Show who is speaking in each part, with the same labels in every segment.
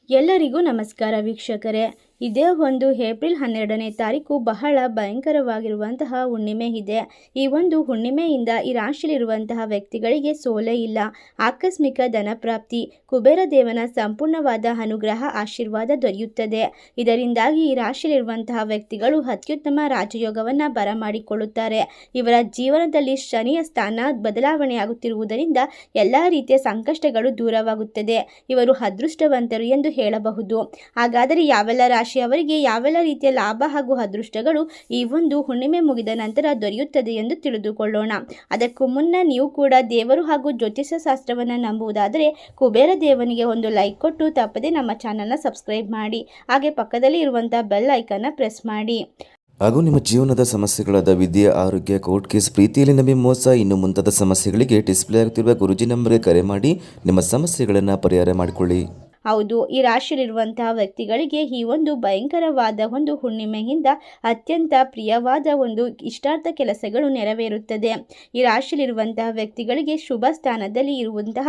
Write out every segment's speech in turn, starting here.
Speaker 1: ಎಲ್ಲರಿಗೂ ನಮಸ್ಕಾರ ವೀಕ್ಷಕರೇ. ಇದೇ ಒಂದು ಏಪ್ರಿಲ್ 12ನೇ ತಾರೀಕು ಬಹಳ ಭಯಂಕರವಾಗಿರುವಂತಹ ಹುಣ್ಣಿಮೆ ಇದೆ. ಈ ಒಂದು ಹುಣ್ಣಿಮೆಯಿಂದ ಈ ರಾಶಿಯಲ್ಲಿರುವಂತಹ ವ್ಯಕ್ತಿಗಳಿಗೆ ಸೋಲೇ ಇಲ್ಲ. ಆಕಸ್ಮಿಕ ಧನಪ್ರಾಪ್ತಿ, ಕುಬೇರ ದೇವನ ಸಂಪೂರ್ಣವಾದ ಅನುಗ್ರಹ ಆಶೀರ್ವಾದ ದೊರೆಯುತ್ತದೆ. ಇದರಿಂದಾಗಿ ಈ ರಾಶಿಯಲ್ಲಿರುವಂತಹ ವ್ಯಕ್ತಿಗಳು ಅತ್ಯುತ್ತಮ ರಾಜಯೋಗವನ್ನು ಬರಮಾಡಿಕೊಳ್ಳುತ್ತಾರೆ. ಇವರ ಜೀವನದಲ್ಲಿ ಶನಿಯ ಸ್ಥಾನ ಬದಲಾವಣೆಯಾಗುತ್ತಿರುವುದರಿಂದ ಎಲ್ಲ ರೀತಿಯ ಸಂಕಷ್ಟಗಳು ದೂರವಾಗುತ್ತದೆ. ಇವರು ಅದೃಷ್ಟವಂತರು ಎಂದು ಹೇಳಬಹುದು. ಹಾಗಾದರೆ ಯಾವೆಲ್ಲ ರಾಶಿಯವರಿಗೆ ಯಾವೆಲ್ಲ ರೀತಿಯ ಲಾಭ ಹಾಗೂ ಅದೃಷ್ಟಗಳು ಈ ಒಂದು ಹುಣ್ಣಿಮೆ ಮುಗಿದ ನಂತರ ದೊರೆಯುತ್ತದೆ ಎಂದು ತಿಳಿದುಕೊಳ್ಳೋಣ. ಅದಕ್ಕೂ ಮುನ್ನ ನೀವು ಕೂಡ ದೇವರು ಹಾಗೂ ಜ್ಯೋತಿಷ್ಯ ಶಾಸ್ತ್ರವನ್ನು ನಂಬುವುದಾದರೆ ಕುಬೇರ ದೇವನಿಗೆ ಒಂದು ಲೈಕ್ ಕೊಟ್ಟು ತಪ್ಪದೆ ನಮ್ಮ ಚಾನಲ್ನ ಸಬ್ಸ್ಕ್ರೈಬ್ ಮಾಡಿ. ಹಾಗೆ ಪಕ್ಕದಲ್ಲಿ ಇರುವಂತಹ ಬೆಲ್ ಐಕನ್ನ ಪ್ರೆಸ್ ಮಾಡಿ.
Speaker 2: ಹಾಗೂ ನಿಮ್ಮ ಜೀವನದ ಸಮಸ್ಯೆಗಳಾದ ವಿದ್ಯೆ, ಆರೋಗ್ಯ, ಕೋರ್ಟ್ ಕೇಸ್, ಪ್ರೀತಿಯಲ್ಲಿ ನಂಬಿ ಮೋಸ, ಇನ್ನು ಮುಂತಾದ ಸಮಸ್ಯೆಗಳಿಗೆ ಡಿಸ್ಪ್ಲೇ ಆಗುತ್ತಿರುವ ಗುರುಜಿ ನಂಬರ್ಗೆ ಕರೆ ಮಾಡಿ ನಿಮ್ಮ ಸಮಸ್ಯೆಗಳನ್ನು ಪರಿಹಾರ ಮಾಡಿಕೊಳ್ಳಿ.
Speaker 1: ಹೌದು, ಈ ರಾಶಿಯಲ್ಲಿರುವಂತಹ ವ್ಯಕ್ತಿಗಳಿಗೆ ಈ ಒಂದು ಭಯಂಕರವಾದ ಒಂದು ಹುಣ್ಣಿಮೆಯಿಂದ ಅತ್ಯಂತ ಪ್ರಿಯವಾದ ಒಂದು ಇಷ್ಟಾರ್ಥ ಕೆಲಸಗಳು ನೆರವೇರುತ್ತದೆ. ಈ ರಾಶಿಯಲ್ಲಿರುವಂತಹ ವ್ಯಕ್ತಿಗಳಿಗೆ ಶುಭ ಸ್ಥಾನದಲ್ಲಿ ಇರುವಂತಹ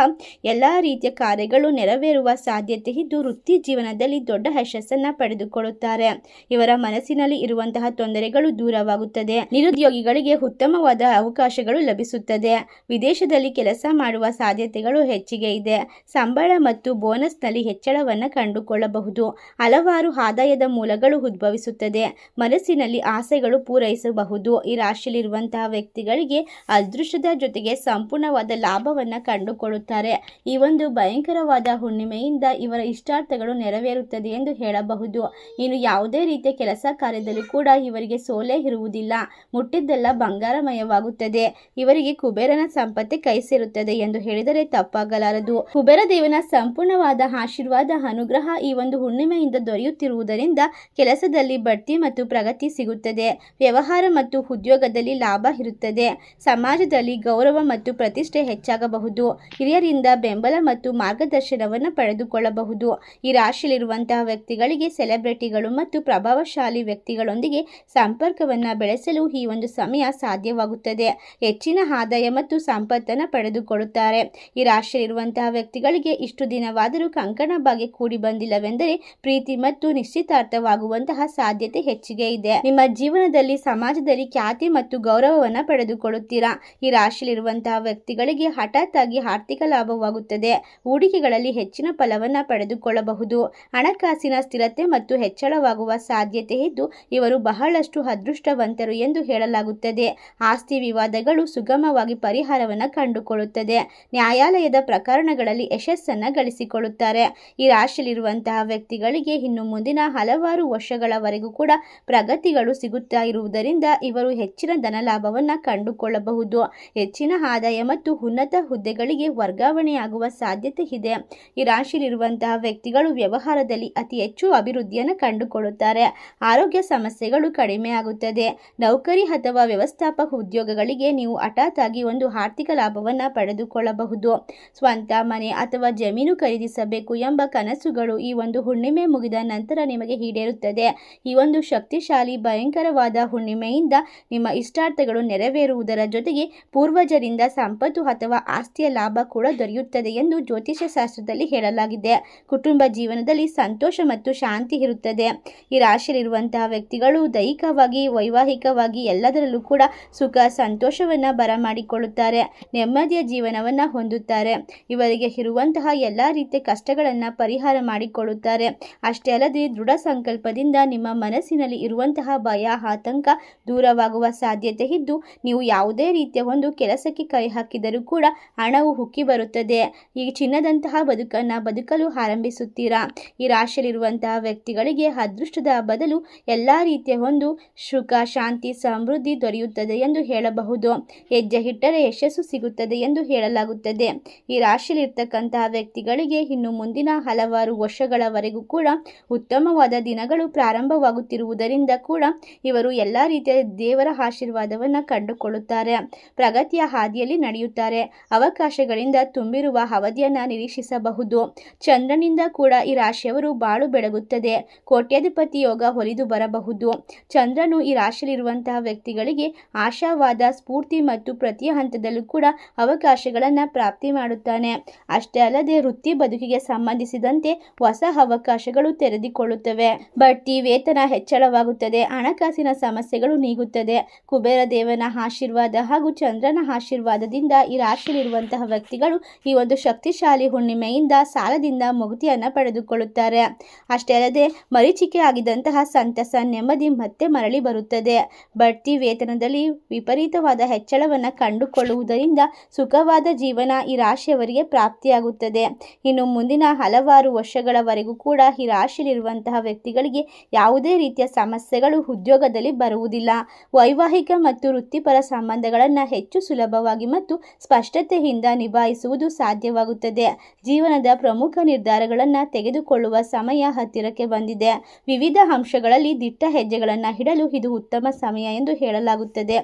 Speaker 1: ಎಲ್ಲ ರೀತಿಯ ಕಾರ್ಯಗಳು ನೆರವೇರುವ ಸಾಧ್ಯತೆ ಇದ್ದು ವೃತ್ತಿ ಜೀವನದಲ್ಲಿ ದೊಡ್ಡ ಯಶಸ್ಸನ್ನು ಪಡೆದುಕೊಳ್ಳುತ್ತಾರೆ. ಇವರ ಮನಸ್ಸಿನಲ್ಲಿ ಇರುವಂತಹ ತೊಂದರೆಗಳು ದೂರವಾಗುತ್ತದೆ. ನಿರುದ್ಯೋಗಿಗಳಿಗೆ ಉತ್ತಮವಾದ ಅವಕಾಶಗಳು ಲಭಿಸುತ್ತದೆ. ವಿದೇಶದಲ್ಲಿ ಕೆಲಸ ಮಾಡುವ ಸಾಧ್ಯತೆಗಳು ಹೆಚ್ಚಿಗೆ ಇದೆ. ಸಂಬಳ ಮತ್ತು ಬೋನಸ್ನಲ್ಲಿ ಹೆಚ್ಚಳವನ್ನು ಕಂಡುಕೊಳ್ಳಬಹುದು. ಹಲವಾರು ಆದಾಯದ ಮೂಲಗಳು ಉದ್ಭವಿಸುತ್ತದೆ. ಮನಸ್ಸಿನಲ್ಲಿ ಆಸೆಗಳು ಪೂರೈಸಬಹುದು. ಈ ರಾಶಿಯಲ್ಲಿರುವಂತಹ ವ್ಯಕ್ತಿಗಳಿಗೆ ಅದೃಷ್ಟದ ಜೊತೆಗೆ ಸಂಪೂರ್ಣವಾದ ಲಾಭವನ್ನು ಕಂಡುಕೊಳ್ಳುತ್ತಾರೆ. ಈ ಒಂದು ಭಯಂಕರವಾದ ಹುಣ್ಣಿಮೆಯಿಂದ ಇವರ ಇಷ್ಟಾರ್ಥಗಳು ನೆರವೇರುತ್ತದೆ ಎಂದು ಹೇಳಬಹುದು. ಇನ್ನು ಯಾವುದೇ ರೀತಿಯ ಕೆಲಸ ಕಾರ್ಯದಲ್ಲೂ ಕೂಡ ಇವರಿಗೆ ಸೋಲೇ ಇರುವುದಿಲ್ಲ. ಮುಟ್ಟಿದ್ದೆಲ್ಲ ಬಂಗಾರಮಯವಾಗುತ್ತದೆ. ಇವರಿಗೆ ಕುಬೇರನ ಸಂಪತ್ತೇ ಕೈ ಸೇರುತ್ತದೆ ಎಂದು ಹೇಳಿದರೆ ತಪ್ಪಾಗಲಾರದು. ಕುಬೇರ ದೇವನ ಸಂಪೂರ್ಣವಾದ ಆಶೀರ್ವಾದ ಅನುಗ್ರಹ ಈ ಒಂದು ಹುಣ್ಣಿಮೆಯಿಂದ ದೊರೆಯುತ್ತಿರುವುದರಿಂದ ಕೆಲಸದಲ್ಲಿ ಬಡ್ತಿ ಮತ್ತು ಪ್ರಗತಿ ಸಿಗುತ್ತದೆ. ವ್ಯವಹಾರ ಮತ್ತು ಉದ್ಯೋಗದಲ್ಲಿ ಲಾಭ ಇರುತ್ತದೆ. ಸಮಾಜದಲ್ಲಿ ಗೌರವ ಮತ್ತು ಪ್ರತಿಷ್ಠೆ ಹೆಚ್ಚಾಗಬಹುದು. ಹಿರಿಯರಿಂದ ಬೆಂಬಲ ಮತ್ತು ಮಾರ್ಗದರ್ಶನವನ್ನು ಪಡೆದುಕೊಳ್ಳಬಹುದು. ಈ ರಾಶಿಯಲ್ಲಿರುವಂತಹ ವ್ಯಕ್ತಿಗಳಿಗೆ ಸೆಲೆಬ್ರಿಟಿಗಳು ಮತ್ತು ಪ್ರಭಾವಶಾಲಿ ವ್ಯಕ್ತಿಗಳೊಂದಿಗೆ ಸಂಪರ್ಕವನ್ನು ಬೆಳೆಸಲು ಈ ಒಂದು ಸಮಯ ಸಾಧ್ಯವಾಗುತ್ತದೆ. ಹೆಚ್ಚಿನ ಆದಾಯ ಮತ್ತು ಸಂಪತ್ತನ್ನು ಪಡೆದುಕೊಳ್ಳುತ್ತಾರೆ. ಈ ರಾಶಿಯಲ್ಲಿರುವಂತಹ ವ್ಯಕ್ತಿಗಳಿಗೆ ಇಷ್ಟು ದಿನವಾದರೂ ಕಂಕಣ ಭಾಗ್ಯ ಕೂಡಿ ಬಂದಿಲ್ಲವೆಂದರೆ ಪ್ರೀತಿ ಮತ್ತು ನಿಶ್ಚಿತಾರ್ಥವಾಗುವಂತಹ ಸಾಧ್ಯತೆ ಹೆಚ್ಚಿಗೆ ಇದೆ. ನಿಮ್ಮ ಜೀವನದಲ್ಲಿ ಸಮಾಜದಲ್ಲಿ ಖ್ಯಾತಿ ಮತ್ತು ಗೌರವವನ್ನು ಪಡೆದುಕೊಳ್ಳುತ್ತೀರಾ. ಈ ರಾಶಿಯಲ್ಲಿರುವಂತಹ ವ್ಯಕ್ತಿಗಳಿಗೆ ಹಠಾತ್ ಆಗಿ ಆರ್ಥಿಕ ಲಾಭವಾಗುತ್ತದೆ. ಹೂಡಿಕೆಗಳಲ್ಲಿ ಹೆಚ್ಚಿನ ಫಲವನ್ನು ಪಡೆದುಕೊಳ್ಳಬಹುದು. ಹಣಕಾಸಿನ ಸ್ಥಿರತೆ ಮತ್ತು ಹೆಚ್ಚಳವಾಗುವ ಸಾಧ್ಯತೆ ಇದ್ದು ಇವರು ಬಹಳಷ್ಟು ಅದೃಷ್ಟವಂತರು ಎಂದು ಹೇಳಲಾಗುತ್ತದೆ. ಆಸ್ತಿ ವಿವಾದಗಳು ಸುಗಮವಾಗಿ ಪರಿಹಾರವನ್ನು ಕಂಡುಕೊಳ್ಳುತ್ತದೆ. ನ್ಯಾಯಾಲಯದ ಪ್ರಕರಣಗಳಲ್ಲಿ ಯಶಸ್ಸನ್ನು ಗಳಿಸಿಕೊಳ್ಳುತ್ತಾರೆ. ಈ ರಾಶಿಯಲ್ಲಿರುವಂತಹ ವ್ಯಕ್ತಿಗಳಿಗೆ ಇನ್ನು ಮುಂದಿನ ಹಲವಾರು ವರ್ಷಗಳವರೆಗೂ ಕೂಡ ಪ್ರಗತಿಗಳು ಸಿಗುತ್ತಾ ಇರುವುದರಿಂದ ಇವರು ಹೆಚ್ಚಿನ ಧನಲಾಭವನ್ನು ಕಂಡುಕೊಳ್ಳಬಹುದು. ಹೆಚ್ಚಿನ ಆದಾಯ ಮತ್ತು ಉನ್ನತ ಹುದ್ದೆಗಳಿಗೆ ವರ್ಗಾವಣೆಯಾಗುವ ಸಾಧ್ಯತೆ ಇದೆ. ಈ ರಾಶಿಯಲ್ಲಿರುವಂತಹ ವ್ಯಕ್ತಿಗಳು ವ್ಯವಹಾರದಲ್ಲಿ ಅತಿ ಹೆಚ್ಚು ಅಭಿವೃದ್ಧಿಯನ್ನು ಕಂಡುಕೊಳ್ಳುತ್ತಾರೆ. ಆರೋಗ್ಯ ಸಮಸ್ಯೆಗಳು ಕಡಿಮೆ ಆಗುತ್ತದೆ. ನೌಕರಿ ಅಥವಾ ವ್ಯವಸ್ಥಾಪಕ ಉದ್ಯೋಗಗಳಿಗೆ ನೀವು ಹಠಾತ್ ಆಗಿ ಒಂದು ಆರ್ಥಿಕ ಲಾಭವನ್ನು ಪಡೆದುಕೊಳ್ಳಬಹುದು. ಸ್ವಂತ ಮನೆ ಅಥವಾ ಜಮೀನು ಖರೀದಿಸಬೇಕು ಎಂಬ ಕನಸುಗಳು ಈ ಒಂದು ಹುಣ್ಣಿಮೆ ಮುಗಿದ ನಂತರ ನಿಮಗೆ ಈಡೇರುತ್ತದೆ. ಈ ಒಂದು ಶಕ್ತಿಶಾಲಿ ಭಯಂಕರವಾದ ಹುಣ್ಣಿಮೆಯಿಂದ ನಿಮ್ಮ ಇಷ್ಟಾರ್ಥಗಳು ನೆರವೇರುವುದರ ಜೊತೆಗೆ ಪೂರ್ವಜರಿಂದ ಸಂಪತ್ತು ಅಥವಾ ಆಸ್ತಿಯ ಲಾಭ ಕೂಡ ದೊರೆಯುತ್ತದೆ ಎಂದು ಜ್ಯೋತಿಷ್ಯ ಶಾಸ್ತ್ರದಲ್ಲಿ ಹೇಳಲಾಗಿದೆ. ಕುಟುಂಬ ಜೀವನದಲ್ಲಿ ಸಂತೋಷ ಮತ್ತು ಶಾಂತಿ ಇರುತ್ತದೆ. ಈ ರಾಶಿಯಲ್ಲಿರುವಂತಹ ವ್ಯಕ್ತಿಗಳು ದೈಹಿಕವಾಗಿ, ವೈವಾಹಿಕವಾಗಿ ಎಲ್ಲದರಲ್ಲೂ ಕೂಡ ಸುಖ ಸಂತೋಷವನ್ನು ಬರಮಾಡಿಕೊಳ್ಳುತ್ತಾರೆ. ನೆಮ್ಮದಿಯ ಜೀವನವನ್ನು ಹೊಂದುತ್ತಾರೆ. ಇವರಿಗೆ ಇರುವಂತಹ ಎಲ್ಲ ರೀತಿಯ ಕಷ್ಟಗಳನ್ನು ಪರಿಹಾರ ಮಾಡಿಕೊಳ್ಳುತ್ತಾರೆ. ಅಷ್ಟೇ ಅಲ್ಲದೆ ದೃಢ ಸಂಕಲ್ಪದಿಂದ ನಿಮ್ಮ ಮನಸ್ಸಿನಲ್ಲಿ ಇರುವಂತಹ ಭಯ, ಆತಂಕ ದೂರವಾಗುವ ಸಾಧ್ಯತೆ ಇದ್ದು ನೀವು ಯಾವುದೇ ರೀತಿಯ ಒಂದು ಕೆಲಸಕ್ಕೆ ಕೈ ಹಾಕಿದರೂ ಕೂಡ ಹಣವು ಉಕ್ಕಿ ಬರುತ್ತದೆ. ಈ ಚಿನ್ನದಂತಹ ಬದುಕನ್ನು ಬದುಕಲು ಆರಂಭಿಸುತ್ತೀರಾ. ಈ ರಾಶಿಯಲ್ಲಿರುವಂತಹ ವ್ಯಕ್ತಿಗಳಿಗೆ ಅದೃಷ್ಟದ ಬದಲು ಎಲ್ಲ ರೀತಿಯ ಒಂದು ಸುಖ, ಶಾಂತಿ, ಸಮೃದ್ಧಿ ದೊರೆಯುತ್ತದೆ ಎಂದು ಹೇಳಬಹುದು. ಹೆಜ್ಜೆ ಇಟ್ಟರೆ ಯಶಸ್ಸು ಸಿಗುತ್ತದೆ ಎಂದು ಹೇಳಲಾಗುತ್ತದೆ. ಈ ರಾಶಿಯಲ್ಲಿರ್ತಕ್ಕಂತಹ ವ್ಯಕ್ತಿಗಳಿಗೆ ಇನ್ನು ಮುಂದಿನ ಹಲವಾರು ವರ್ಷಗಳವರೆಗೂ ಕೂಡ ಉತ್ತಮವಾದ ದಿನಗಳು ಪ್ರಾರಂಭವಾಗುತ್ತಿರುವುದರಿಂದ ಕೂಡ ಇವರು ಎಲ್ಲ ರೀತಿಯ ದೇವರ ಆಶೀರ್ವಾದವನ್ನು ಕಂಡುಕೊಳ್ಳುತ್ತಾರೆ. ಪ್ರಗತಿಯ ಹಾದಿಯಲ್ಲಿ ನಡೆಯುತ್ತಾರೆ. ಅವಕಾಶಗಳಿಂದ ತುಂಬಿರುವ ಅವಧಿಯನ್ನು ನಿರೀಕ್ಷಿಸಬಹುದು. ಚಂದ್ರನಿಂದ ಕೂಡ ಈ ರಾಶಿಯವರು ಬಾಳು ಬೆಳಗುತ್ತದೆ. ಕೋಟ್ಯಾಧಿಪತಿ ಯೋಗ ಒಲಿದು ಬರಬಹುದು. ಚಂದ್ರನು ಈ ರಾಶಿಯಲ್ಲಿರುವಂತಹ ವ್ಯಕ್ತಿಗಳಿಗೆ ಆಶಾವಾದ, ಸ್ಫೂರ್ತಿ ಮತ್ತು ಪ್ರತಿ ಹಂತದಲ್ಲೂ ಕೂಡ ಅವಕಾಶಗಳನ್ನು ಪ್ರಾಪ್ತಿ ಮಾಡುತ್ತಾನೆ. ಅಷ್ಟೇ ಅಲ್ಲದೆ ವೃತ್ತಿ ಬದುಕಿಗೆ ಸಂಬಂಧ ಸಂಬಂಧಿಸಿದಂತೆ ಹೊಸ ಅವಕಾಶಗಳು ತೆರೆದುಕೊಳ್ಳುತ್ತವೆ. ಬಡ್ತಿ, ವೇತನ ಹೆಚ್ಚಳವಾಗುತ್ತದೆ. ಹಣಕಾಸಿನ ಸಮಸ್ಯೆಗಳು ನೀಗುತ್ತದೆ. ಕುಬೇರ ದೇವನ ಆಶೀರ್ವಾದ ಹಾಗೂ ಚಂದ್ರನ ಆಶೀರ್ವಾದದಿಂದ ಈ ರಾಶಿಯಲ್ಲಿರುವಂತಹ ವ್ಯಕ್ತಿಗಳು ಈ ಒಂದು ಶಕ್ತಿಶಾಲಿ ಹುಣ್ಣಿಮೆಯಿಂದ ಸಾಲದಿಂದ ಮುಕ್ತಿಯನ್ನು ಪಡೆದುಕೊಳ್ಳುತ್ತಾರೆ. ಅಷ್ಟೇ ಅಲ್ಲದೆ ಮರೀಚಿಕೆ ಆಗಿದ್ದಂತಹ ಸಂತಸ, ನೆಮ್ಮದಿ ಮತ್ತೆ ಮರಳಿ ಬರುತ್ತದೆ. ಬಡ್ತಿ, ವೇತನದಲ್ಲಿ ವಿಪರೀತವಾದ ಹೆಚ್ಚಳವನ್ನು ಕಂಡುಕೊಳ್ಳುವುದರಿಂದ ಸುಖವಾದ ಜೀವನ ಈ ರಾಶಿಯವರಿಗೆ ಪ್ರಾಪ್ತಿಯಾಗುತ್ತದೆ. ಇನ್ನು ಮುಂದಿನ ಹಲವಾರು ವರ್ಷಗಳವರೆಗೂ ಕೂಡ ಈ ರಾಶಿಯಲ್ಲಿರುವಂತಹ ವ್ಯಕ್ತಿಗಳಿಗೆ ಯಾವುದೇ ರೀತಿಯ ಸಮಸ್ಯೆಗಳು ಉದ್ಯೋಗದಲ್ಲಿ ಬರುವುದಿಲ್ಲ. ವೈವಾಹಿಕ ಮತ್ತು ವೃತ್ತಿಪರ ಸಂಬಂಧಗಳನ್ನು ಹೆಚ್ಚು ಸುಲಭವಾಗಿ ಮತ್ತು ಸ್ಪಷ್ಟತೆಯಿಂದ ನಿಭಾಯಿಸುವುದು ಸಾಧ್ಯವಾಗುತ್ತದೆ. ಜೀವನದ ಪ್ರಮುಖ ನಿರ್ಧಾರಗಳನ್ನು ತೆಗೆದುಕೊಳ್ಳುವ ಸಮಯ ಹತ್ತಿರಕ್ಕೆ ಬಂದಿದೆ. ವಿವಿಧ ಅಂಶಗಳಲ್ಲಿ ದಿಟ್ಟ ಹೆಜ್ಜೆಗಳನ್ನು ಇಡಲು ಇದು ಉತ್ತಮ ಸಮಯ ಎಂದು ಹೇಳಲಾಗುತ್ತದೆ.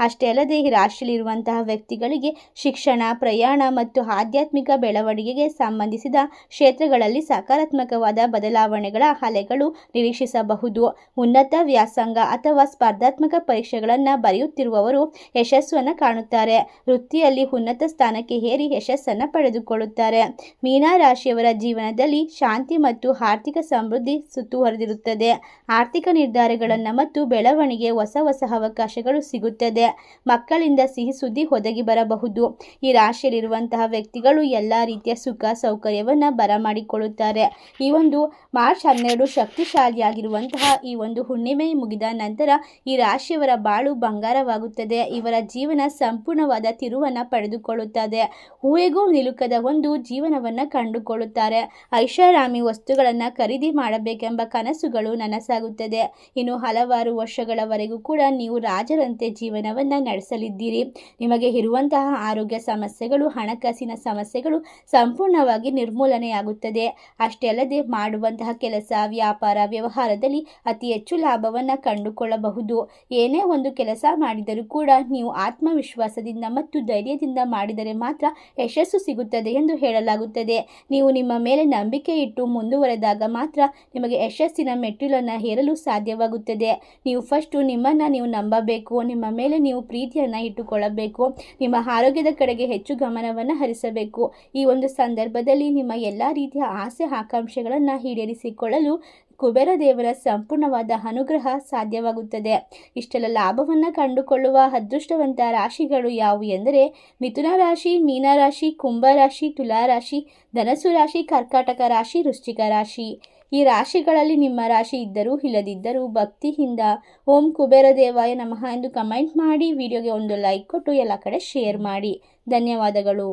Speaker 1: ಅಷ್ಟೇ ಅಲ್ಲದೆ ಈ ರಾಶಿಯಲ್ಲಿರುವಂತಹ ವ್ಯಕ್ತಿಗಳಿಗೆ ಶಿಕ್ಷಣ, ಪ್ರಯಾಣ ಮತ್ತು ಆಧ್ಯಾತ್ಮಿಕ ಬೆಳವಣಿಗೆಗೆ ಸಂಬಂಧಿಸಿದ ಕ್ಷೇತ್ರಗಳಲ್ಲಿ ಸಕಾರಾತ್ಮಕವಾದ ಬದಲಾವಣೆಗಳ ಅಲೆಗಳು ನಿರೀಕ್ಷಿಸಬಹುದು. ಉನ್ನತ ವ್ಯಾಸಂಗ ಅಥವಾ ಸ್ಪರ್ಧಾತ್ಮಕ ಪರೀಕ್ಷೆಗಳನ್ನು ಬರೆಯುತ್ತಿರುವವರು ಯಶಸ್ಸನ್ನು ಕಾಣುತ್ತಾರೆ. ವೃತ್ತಿಯಲ್ಲಿ ಉನ್ನತ ಸ್ಥಾನಕ್ಕೆ ಏರಿ ಯಶಸ್ಸನ್ನು ಪಡೆದುಕೊಳ್ಳುತ್ತಾರೆ. ಮೀನ ರಾಶಿಯವರ ಜೀವನದಲ್ಲಿ ಶಾಂತಿ ಮತ್ತು ಆರ್ಥಿಕ ಸಮೃದ್ಧಿ ಸುತ್ತುವರೆದಿರುತ್ತದೆ. ಆರ್ಥಿಕ ನಿರ್ಧಾರಗಳನ್ನು ಮತ್ತು ಬೆಳವಣಿಗೆ ಹೊಸ ಅವಕಾಶಗಳು ಸಿಗುತ್ತದೆ. ಮಕ್ಕಳಿಂದ ಸಿಹಿ ಸುದ್ದಿ ಒದಗಿ ಬರಬಹುದು. ಈ ರಾಶಿಯಲ್ಲಿರುವಂತಹ ವ್ಯಕ್ತಿಗಳು ಎಲ್ಲ ರೀತಿಯ ಸುಖ ಸೌಕರ್ಯವನ್ನು ಬರಮಾಡಿಕೊಳ್ಳುತ್ತಾರೆ. ಈ ಒಂದು ಮಾರ್ಚ್ 12 ಶಕ್ತಿಶಾಲಿಯಾಗಿರುವಂತಹ ಈ ಒಂದು ಹುಣ್ಣಿಮೆ ಮುಗಿದ ನಂತರ ಈ ರಾಶಿಯವರ ಬಾಳು ಬಂಗಾರವಾಗುತ್ತದೆ. ಇವರ ಜೀವನ ಸಂಪೂರ್ಣವಾದ ತಿರುವನ್ನು ಪಡೆದುಕೊಳ್ಳುತ್ತದೆ. ಊಹೆಗೂ ನಿಲುಕದ ಒಂದು ಜೀವನವನ್ನು ಕಂಡುಕೊಳ್ಳುತ್ತಾರೆ. ಐಷಾರಾಮಿ ವಸ್ತುಗಳನ್ನು ಖರೀದಿ ಮಾಡಬೇಕೆಂಬ ಕನಸುಗಳು ನನಸಾಗುತ್ತದೆ. ಇನ್ನು ಹಲವಾರು ವರ್ಷಗಳವರೆಗೂ ಕೂಡ ನೀವು ರಾಜರಂತೆ ಜೀವನವನ್ನು ನಡೆಸಲಿದ್ದೀರಿ. ನಿಮಗೆ ಇರುವಂತಹ ಆರೋಗ್ಯ ಸಮಸ್ಯೆಗಳು, ಹಣಕಾಸಿನ ಸಮಸ್ಯೆಗಳು ಸಂಪೂರ್ಣವಾಗಿ ನಿರ್ಮೂಲನೆಯಾಗುತ್ತದೆ. ಅಷ್ಟೇ ಅಲ್ಲದೆ ಮಾಡುವಂತಹ ಕೆಲಸ, ವ್ಯಾಪಾರ, ವ್ಯವಹಾರದಲ್ಲಿ ಅತಿ ಹೆಚ್ಚು ಲಾಭವನ್ನು ಕಂಡುಕೊಳ್ಳಬಹುದು. ಏನೇ ಒಂದು ಕೆಲಸ ಮಾಡಿದರೂ ಕೂಡ ನೀವು ಆತ್ಮವಿಶ್ವಾಸದಿಂದ ಮತ್ತು ಧೈರ್ಯದಿಂದ ಮಾಡಿದರೆ ಮಾತ್ರ ಯಶಸ್ಸು ಸಿಗುತ್ತದೆ ಎಂದು ಹೇಳಲಾಗುತ್ತದೆ. ನೀವು ನಿಮ್ಮ ಮೇಲೆ ನಂಬಿಕೆ ಇಟ್ಟು ಮುಂದುವರೆದಾಗ ಮಾತ್ರ ನಿಮಗೆ ಯಶಸ್ಸಿನ ಮೆಟ್ಟಿಲನ್ನು ಏರಲು ಸಾಧ್ಯವಾಗುತ್ತದೆ. ನೀವು ಫಸ್ಟು ನಿಮ್ಮನ್ನು ನೀವು ನಂಬಬೇಕು. ನಿಮ್ಮ ಮೇಲೆ ನೀವು ಪ್ರೀತಿಯನ್ನು ಇಟ್ಟುಕೊಳ್ಳಬೇಕು. ನಿಮ್ಮ ಆರೋಗ್ಯದ ಕಡೆಗೆ ಹೆಚ್ಚು ಗಮನವನ್ನು ಹರಿಸಬೇಕು. ಈ ಒಂದು ಸಂದರ್ಭದಲ್ಲಿ ನಿಮ್ಮ ಎಲ್ಲ ರೀತಿಯ ಆಸೆ ಆಕಾಂಕ್ಷೆಗಳನ್ನು ಈಡೇರಿಸಿಕೊಳ್ಳಲು ಕುಬೇರ ದೇವರ ಸಂಪೂರ್ಣವಾದ ಅನುಗ್ರಹ ಸಾಧ್ಯವಾಗುತ್ತದೆ. ಇಷ್ಟೆಲ್ಲ ಲಾಭವನ್ನು ಕಂಡುಕೊಳ್ಳುವ ಅದೃಷ್ಟವಂತ ರಾಶಿಗಳು ಯಾವುವು ಎಂದರೆ ಮಿಥುನ ರಾಶಿ, ಮೀನ ರಾಶಿ, ಕುಂಭ ರಾಶಿ, ತುಲಾ ರಾಶಿ, ಧನಸ್ಸು ರಾಶಿ, ಕರ್ಕಾಟಕ ರಾಶಿ, ವೃಶ್ಚಿಕ ರಾಶಿ. ಈ ರಾಶಿಗಳಲ್ಲಿ ನಿಮ್ಮ ರಾಶಿ ಇದ್ದರೂ ಇಲ್ಲದಿದ್ದರೂ ಭಕ್ತಿಯಿಂದ ಓಂ ಕುಬೇರ ದೇವಾಯ ನಮಃ ಎಂದು ಕಮೆಂಟ್ ಮಾಡಿ, ವಿಡಿಯೋಗೆ ಒಂದು ಲೈಕ್ ಕೊಟ್ಟು ಎಲ್ಲ ಕಡೆ ಶೇರ್ ಮಾಡಿ. ಧನ್ಯವಾದಗಳು.